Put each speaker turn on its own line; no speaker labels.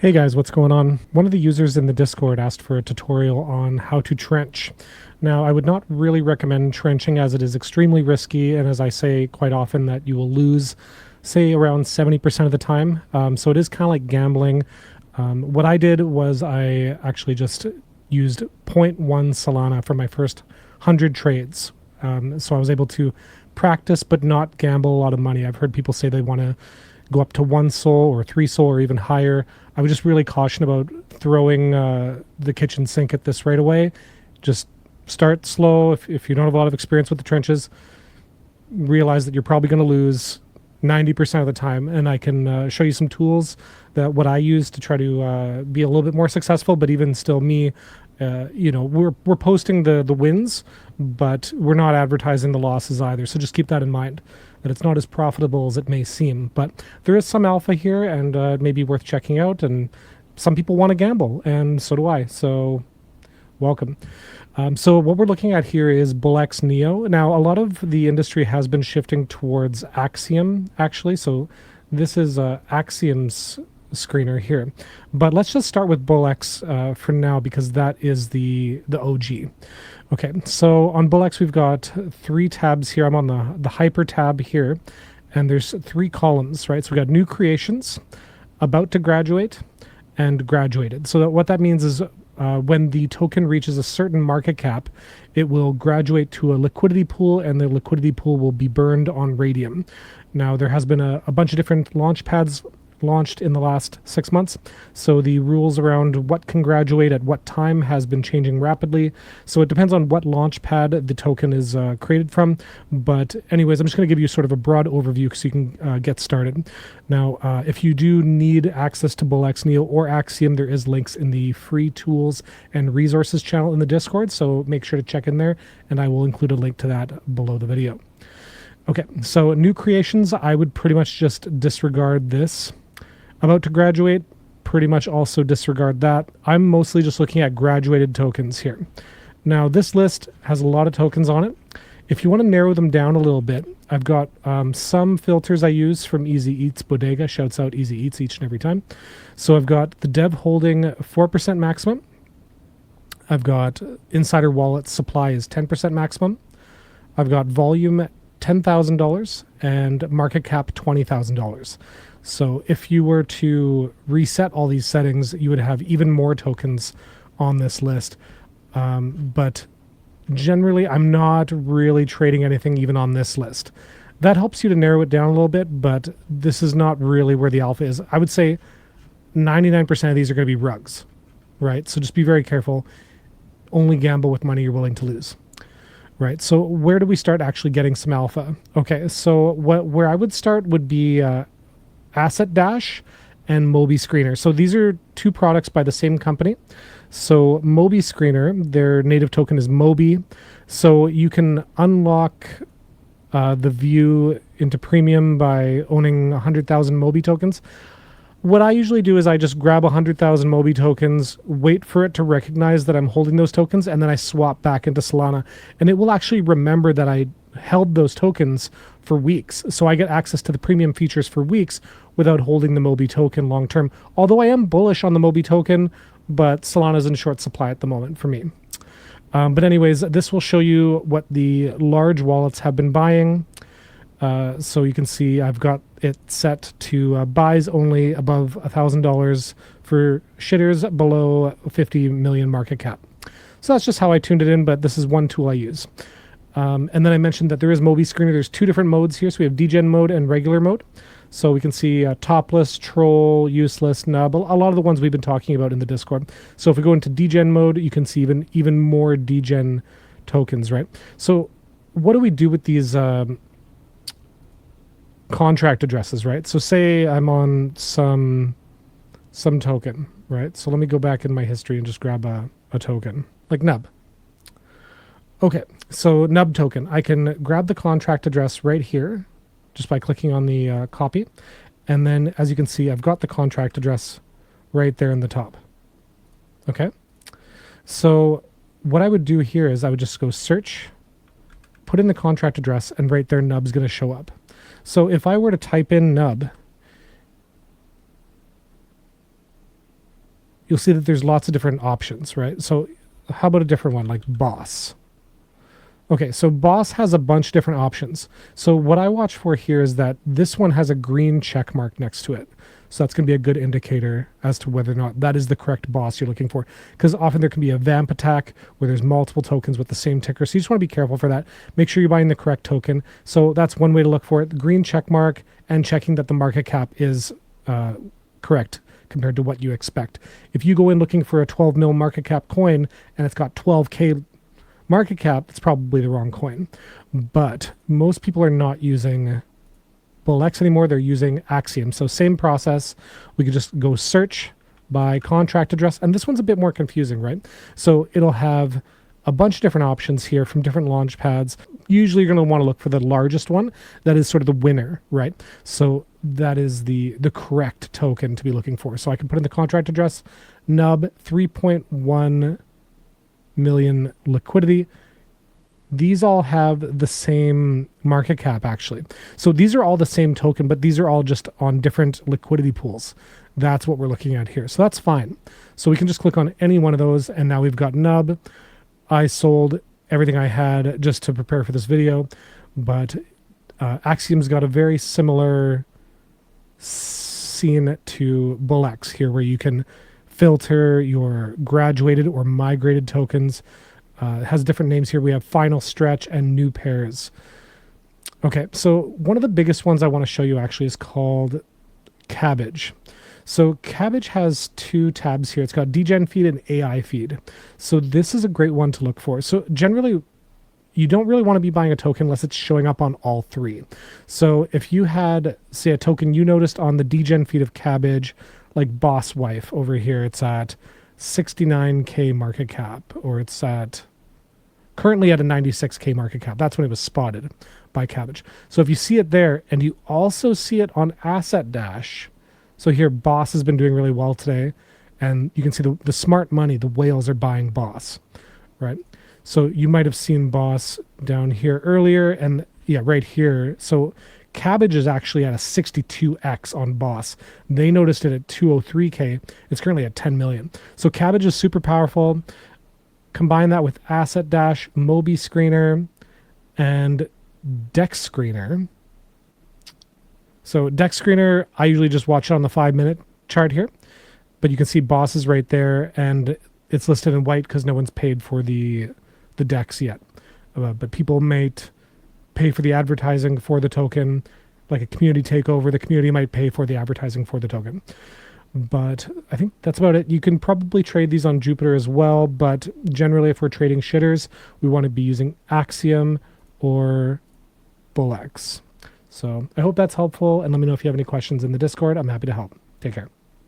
Hey guys, what's going on? One of the users in the Discord asked for a tutorial on how to trench. Now, I would not really recommend trenching as it is extremely risky, and as I say quite often, that you will lose, say, around 70% of the time. So it is kind of like gambling. What I did was I actually just used zero point 0.1 Solana for my first 100 trades. So I was able to practice but not gamble a lot of money. I've heard people say they want to go up to 1 SOL or 3 SOL or even higher. I would just really caution about throwing the kitchen sink at this right away. Just start slow. If you don't have a lot of experience with the trenches, realize that you're probably going to lose 90% of the time. And I can show you some tools that what I use to try to be a little bit more successful. But even still, we're posting the wins, but we're not advertising the losses either. So just keep that in mind, that it's not as profitable as it may seem. But there is some alpha here, and it may be worth checking out. And some people want to gamble, and so do I. So welcome. So what we're looking at here is BullX Neo. Now, a lot of the industry has been shifting towards Axiom, actually. So this is Axiom's screener here. But let's just start with BullX for now, because that is the OG. Okay, so on BullX, we've got 3 tabs here. I'm on the hyper tab here, and there's 3 columns, right? So we got new creations, about to graduate, and graduated. So what that means is when the token reaches a certain market cap, it will graduate to a liquidity pool, and the liquidity pool will be burned on Radium. Now, there has been a bunch of different launch pads launched in the last 6 months, so the rules around what can graduate at what time has been changing rapidly. So it depends on what launch pad the token is created from. But anyways, I'm just going to give you sort of a broad overview so you can get started. Now, if you do need access to BullX Neo or Axiom, there is links in the free tools and resources channel in the Discord, so make sure to check in there, and I will include a link to that below the video. Okay, so new creations, I would pretty much just disregard this. About to graduate, pretty much also disregard that. I'm mostly just looking at graduated tokens here. Now, this list has a lot of tokens on it. If you want to narrow them down a little bit, I've got some filters I use from Easy Eats Bodega. Shouts out Easy Eats each and every time. So I've got the dev holding 4% maximum. I've got insider wallet supply is 10% maximum. I've got volume $10,000 and market cap $20,000. So if you were to reset all these settings, you would have even more tokens on this list. But generally, I'm not really trading anything even on this list. That helps you to narrow it down a little bit, but this is not really where the alpha is. I would say 99% of these are going to be rugs, right? So just be very careful. Only gamble with money you're willing to lose. Right, so where do we start actually getting some alpha? Okay, so where I would start would be Asset Dash and Moby Screener. So these are 2 products by the same company. So Moby Screener, their native token is Moby. So you can unlock the view into premium by owning 100,000 Moby tokens. What I usually do is I just grab 100,000 Moby tokens, wait for it to recognize that I'm holding those tokens, and then I swap back into Solana. And it will actually remember that I held those tokens for weeks. So I get access to the premium features for weeks without holding the Moby token long term. Although I am bullish on the Moby token, but Solana's in short supply at the moment for me. But anyways, this will show you what the large wallets have been buying. So you can see I've got it set to buys only above $1,000 for shitters below 50 million market cap. So that's just how I tuned it in, but this is one tool I use. And then I mentioned that there is Moby Screener. There's 2 different modes here. So we have degen mode and regular mode. So we can see topless, troll, useless, nub, a lot of the ones we've been talking about in the Discord. So if we go into degen mode, you can see even more degen tokens, right? So what do we do with these contract addresses, right? So say I'm on some token, right? So let me go back in my history and just grab a token, like nub. Okay, so nub token. I can grab the contract address right here just by clicking on the copy. And then, as you can see, I've got the contract address right there in the top. Okay, so what I would do here is I would just go search, put in the contract address, and right there nub's going to show up. So if I were to type in nub, you'll see that there's lots of different options, right? So how about a different one like Boss? Okay, so Boss has a bunch of different options. So what I watch for here is that this one has a green check mark next to it. So that's going to be a good indicator as to whether or not that is the correct boss you're looking for. Because often there can be a vamp attack where there's multiple tokens with the same ticker. So you just want to be careful for that. Make sure you're buying the correct token. So that's one way to look for it. The green check mark and checking that the market cap is correct compared to what you expect. If you go in looking for a 12 mil market cap coin and it's got 12K market cap, it's probably the wrong coin. But most people are not using BullX anymore. They're using Axiom. So same process. We could just go search by contract address. And this one's a bit more confusing, right? So it'll have a bunch of different options here from different launch pads. Usually you're going to want to look for the largest one. That is sort of the winner, right? So that is the correct token to be looking for. So I can put in the contract address, nub, 3.1 million liquidity. These all have the same market cap, actually. So these are all the same token, but these are all just on different liquidity pools. That's what we're looking at here. So that's fine. So we can just click on any one of those, and now we've got nub. I sold everything I had just to prepare for this video, but Axiom's got a very similar scene to BullX here, where you can filter your graduated or migrated tokens. It has different names here. We have final stretch and new pairs. Okay, so one of the biggest ones I want to show you actually is called Cabbage. So Cabbage has two tabs here. It's got degen feed and AI feed. So this is a great one to look for. So generally, you don't really want to be buying a token unless it's showing up on all three. So if you had, say, a token you noticed on the degen feed of Cabbage, like Boss Wife over here, it's at 69K market cap, or it's at currently at a 96K market cap. That's when it was spotted by Cabbage. So if you see it there, and you also see it on Asset Dash, so here Boss has been doing really well today, and you can see the smart money, the whales are buying Boss, right? So you might have seen Boss down here earlier, and yeah, right here. So Cabbage is actually at a 62x on Boss. They noticed it at 203K. It's currently at 10 million. So Cabbage is super powerful. Combine that with Asset Dash, Moby Screener, and Dexscreener. So Dexscreener, I usually just watch it on the 5-minute chart here, but you can see Boss is right there, and it's listed in white because no one's paid for the Dex yet. But people might pay for the advertising for the token, like a community takeover. The community might pay for the advertising for the token. But I think that's about it. You can probably trade these on Jupiter as well, but generally if we're trading shitters, we want to be using Axiom or BullX. So I hope that's helpful, and let me know if you have any questions in the Discord. I'm happy to help. Take care.